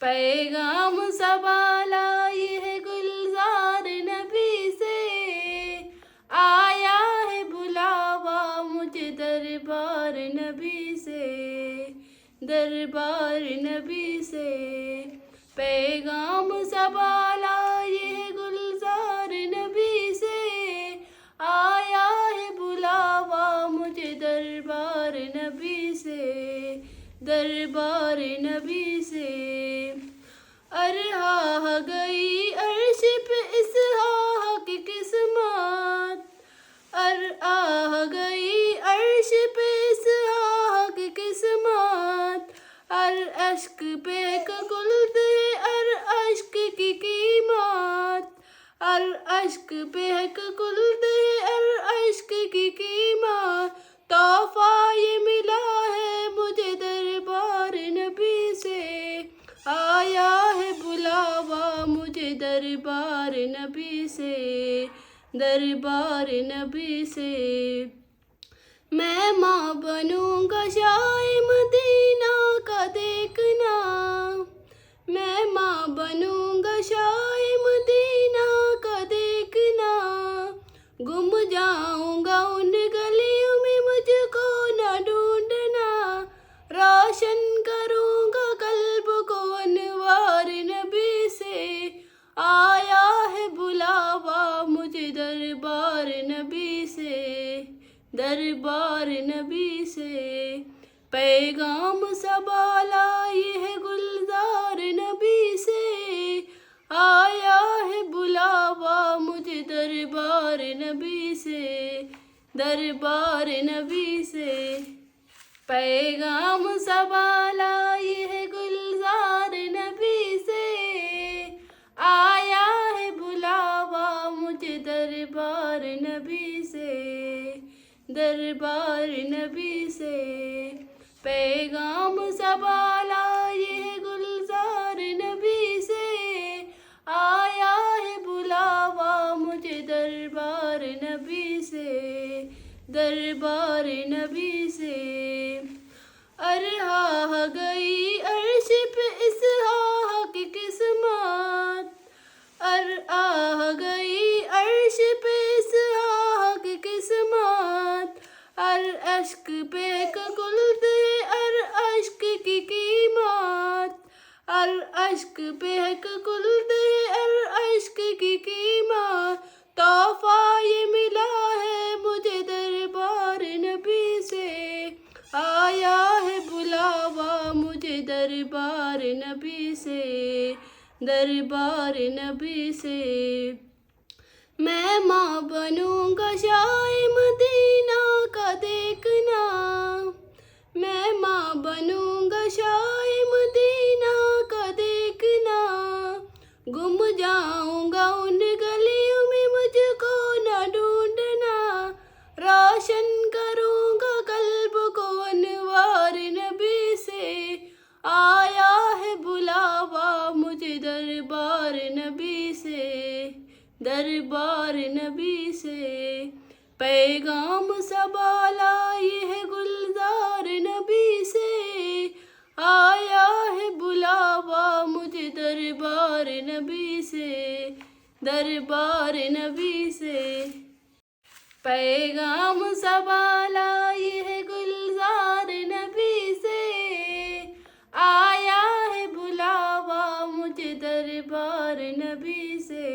पैगाम सवाला ये है गुलजार नबी से, आया है बुलावा मुझे दरबार नबी से, दरबार नबी से। पैगाम सवाला ये है गुलजार नबी से, आया है बुलावा मुझे दरबार नबी से, दरबार नबी से। अरहा गई अर्श पे इस हा की किस्मत, अरहा गई अर्श पे इस हा की किस्मत। अर अश्क पे कुल्द अर अश्क की कीमत, अर अश्क पे कुल्द अर अश्क की कीमत। तोहफा ये मिला है मुझे दरबार नबी से, आया है बुलावा मुझे दरबार नबी से, दरबार नबी से। मैं माँ बनूंगा शाए मदीना का देखना, मैं माँ बनूंगा शाए मदीना का देखना। गुम जाऊंगा उन गलियों में मुझको न ढूंढना, रोशन करूंगा कल्ब को अनवार नबी से। आया है बुलावा मुझे दरबार नबी से, दरबार नबी से। पैगाम सवाला ये है गुलजार नबी से, आया है बुलावा मुझे दरबार नबी से, दरबार नबी से। पैगाम सवाला ये है गुलजार नबी से, आया है बुलावा मुझे दरबार नबी से, दरबार नबी से। पैगाम सवाला ये है गुलजार नबी से, आया है बुलावा मुझे दरबार नबी से, दरबार नबी से। अरहा गई अर्श पे इस हा की किस्मत, अरहा गई अर्श पे इस हा की किस्मत। अर अश्क पे कुल्द अर अश्क की कीमत, अर अश्क पे कुल्द अर अश्क की कीमत। तोहफा ये मिला है मुझे दरबार नबी से, आया है बुलावा मुझे दरबार नबी से, दरबार नबी से। मैं माँ बनूंगा शाए मदीना का देखना, मैं माँ बनूंगा शाए मदीना का देखना। गुम जाऊंगा उन गलियों में मुझको न ढूंढना, रोशन करूंगा कल्ब को अनवार नबी से। आया है बुलावा मुझे दरबार नबी से, दरबार नबी से। पैगाम सवाला ये है गुलजार नबी से, आया है बुलावा मुझे दरबार नबी से, दरबार नबी से। पैगाम सवाला ये है गुलजार नबी से, आया है बुलावा मुझे दरबार नबी से,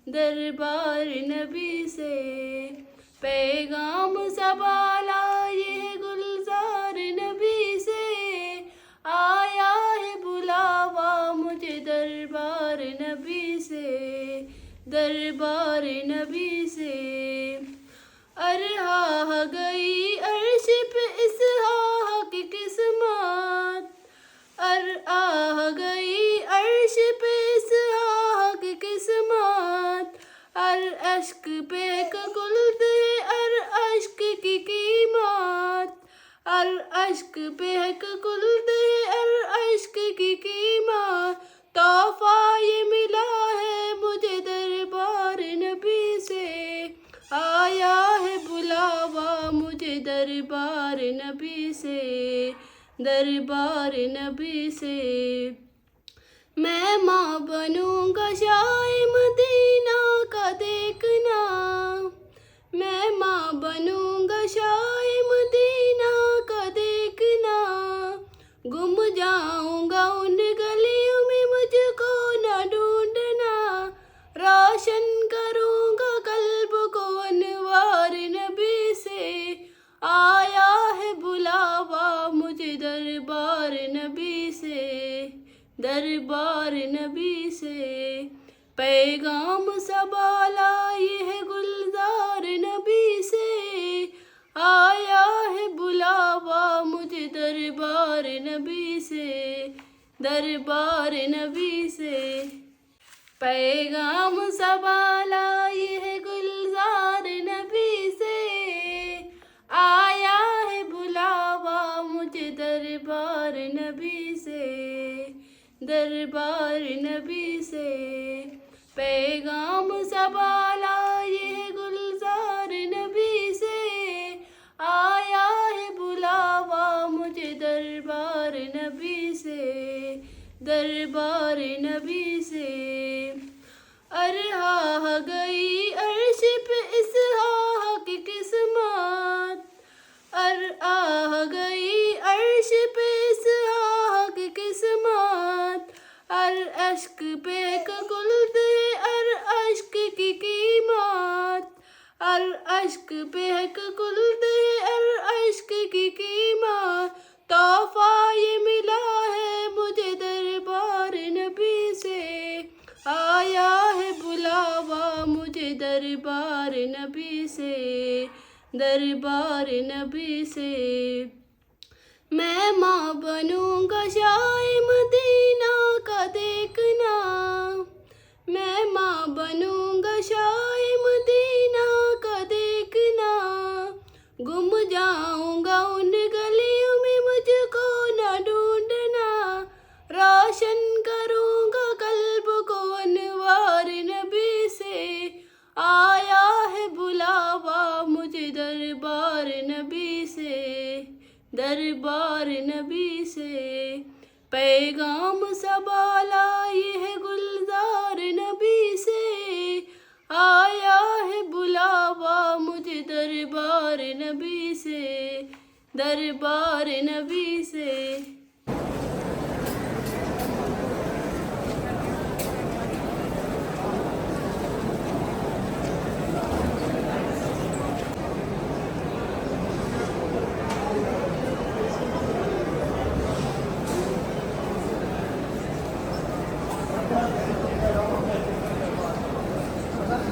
दरबार नबी से। पैगाम सवाला ये है गुलजार नबी से, आया है बुलावा मुझे दरबार नबी से, दरबार नबी से। अरहा गई अर्श पे इस हा की किस्मत, अरहा गई अर्श पे इस हा की किस्मत। अर अश्क पे कुल्द अर अश्क की कीमत, अर अश्क पे कुल्द अर अश्क की कीमत। तोहफा ये मिला है मुझे दरबार नबी से, आया है बुलावा मुझे दरबार नबी से, दरबार नबी से। मैं माँ बनूंगा शाए मदीना का देखना, मैं माँ बनूंगा शाए मदीना का देखना। गुम जाऊंगा उन गलियों में मुझको न ढूंढना, रोशन करूंगा कल्ब को अनवार नबी से। आया है बुलावा मुझे दरबार नबी से, दरबार नबी से। पैगाम सबा लाए है गुलजार नबी से, आया है बुलावा मुझे दरबार नबी से, दरबार नबी से। पैगाम सबा लाए है गुलजार नबी से, आया है बुलावा मुझे दरबार नबी से, दरबार नबी से। पैगाम सबा लाए है गुलजार नबी से, आया है बुलावा मुझे दरबार नबी से, दरबार नबी से। अरहा गई अर्श पे इस हा की किस्मत, अरहा गई अर्श पे इस हा की किस्मत। अर अश्क पे कुल दे अर अश्क की कीमत, अर अश्क पे कुल दे अर अश्क की कीमत। तोहफा ये मिला है मुझे दरबार नबी से, आया है बुलावा मुझे दरबार नबी से, दरबार नबी से। मैं माँ बनूंगा शाए मदीना का देखना, मैं माँ बनूंगा शाए मदीना का देखना। गुम जाऊंगा उन गलियों में मुझको न ढूंढना, रोशन करूंगा कल्ब को अनवार नबी से। आया है बुलावा मुझे दरबार नबी से, दरबार नबी से। पैगाम सबा लाए है गुलजार नबी से, आया है बुलावा मुझे दरबार नबी से, दरबार नबी से।